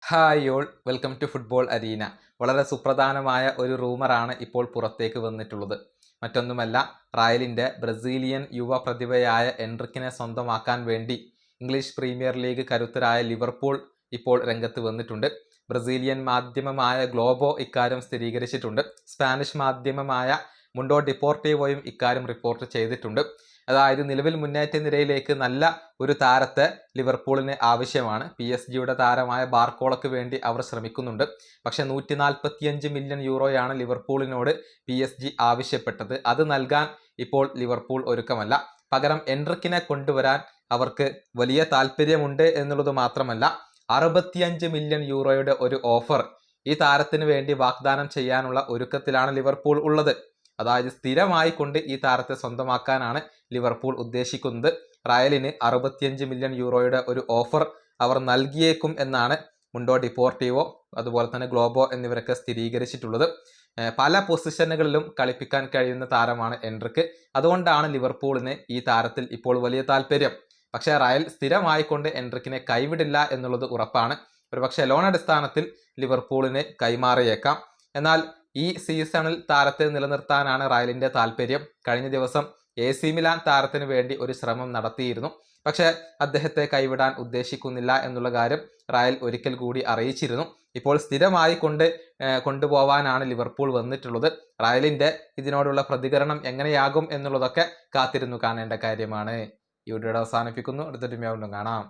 Hi all, welcome to football arena. വളരെ സുപ്രധാനമായ ഒരു റൂമറാണ് ഇപ്പോൾ പുറത്തേക്ക് വന്നിട്ടുള്ളത്. മറ്റൊന്നുമല്ല, റയലിൻ്റെ ബ്രസീലിയൻ യുവ പ്രതിഭയായ എൻട്രിക്കിനെ സ്വന്തമാക്കാൻ വേണ്ടി ഇംഗ്ലീഷ് പ്രീമിയർ ലീഗ് കരുത്തരായ ലിവർപൂൾ ഇപ്പോൾ രംഗത്ത് വന്നിട്ടുണ്ട്. ബ്രസീലിയൻ മാധ്യമമായ ഗ്ലോബോ ഇക്കാര്യം സ്ഥിരീകരിച്ചിട്ടുണ്ട്. സ്പാനിഷ് മാധ്യമമായ മുണ്ടോ ഡിപ്പോർട്ടീവോയും ഇക്കാര്യം റിപ്പോർട്ട് ചെയ്തിട്ടുണ്ട്. അതായത് നിലവിൽ മുന്നേറ്റ നിരയിലേക്ക് നല്ല ഒരു താരത്തെ ലിവർപൂളിന് ആവശ്യമാണ്. PSG താരമായ ബാർക്കോളയ്ക്ക് വേണ്ടി അവർ ശ്രമിക്കുന്നുണ്ട്. പക്ഷേ 145 മില്യൺ യൂറോയാണ് ലിവർപൂളിനോട് PSG ആവശ്യപ്പെട്ടത്. അത് നൽകാൻ ഇപ്പോൾ ലിവർപൂൾ ഒരുക്കമല്ല. പകരം എൻട്രിക്കിനെ കൊണ്ടുവരാൻ അവർക്ക് വലിയ താല്പര്യമുണ്ട് എന്നുള്ളത് മാത്രമല്ല, 65 മില്യൺ യൂറോയുടെ ഒരു ഓഫർ ഈ താരത്തിന് വേണ്ടി വാഗ്ദാനം ചെയ്യാനുള്ള ഒരുക്കത്തിലാണ് ലിവർപൂൾ ഉള്ളത്. അതായത് സ്ഥിരമായി കൊണ്ട് ഈ താരത്തെ സ്വന്തമാക്കാനാണ് ലിവർപൂൾ ഉദ്ദേശിക്കുന്നത്. റയലിന് 65 മില്യൺ യൂറോയുടെ ഒരു ഓഫർ അവർ നൽകിയേക്കും എന്നാണ് മുണ്ടോ ഡിപ്പോർട്ടീവോ അതുപോലെ തന്നെ ഗ്ലോബോ എന്നിവരൊക്കെ സ്ഥിരീകരിച്ചിട്ടുള്ളത്. പല പൊസിഷനുകളിലും കളിപ്പിക്കാൻ കഴിയുന്ന താരമാണ് എൻട്രിക്ക്. അതുകൊണ്ടാണ് ലിവർപൂളിന് ഈ താരത്തിൽ ഇപ്പോൾ വലിയ താല്പര്യം. പക്ഷേ റയൽ സ്ഥിരമായിക്കൊണ്ട് എൻട്രിക്കിനെ കൈവിടില്ല എന്നുള്ളത് ഉറപ്പാണ്. ഒരുപക്ഷെ ലോൺ അടിസ്ഥാനത്തിൽ ലിവർപൂളിന് കൈമാറിയേക്കാം. എന്നാൽ ഈ സീസണിൽ താരത്തെ നിലനിർത്താനാണ് റയലിന്റെ താല്പര്യം. കഴിഞ്ഞ ദിവസം AC മിലാൻ താരത്തിന് വേണ്ടി ഒരു ശ്രമം നടത്തിയിരുന്നു. പക്ഷേ അദ്ദേഹത്തെ കൈവിടാൻ ഉദ്ദേശിക്കുന്നില്ല എന്നുള്ള കാര്യം റയൽ ഒരിക്കൽ കൂടി അറിയിച്ചിരുന്നു. ഇപ്പോൾ സ്ഥിരമായി കൊണ്ടുപോവാനാണ് ലിവർപൂൾ വന്നിട്ടുള്ളത്. റയലിന്റെ ഇതിനോടുള്ള പ്രതികരണം എങ്ങനെയാകും എന്നുള്ളതൊക്കെ കാത്തിരുന്നു കാണേണ്ട കാര്യമാണ്. ഈ വീഡിയോ അവസാനിപ്പിക്കുന്നു. അടുത്തൊരു വീണ്ടും കാണാം.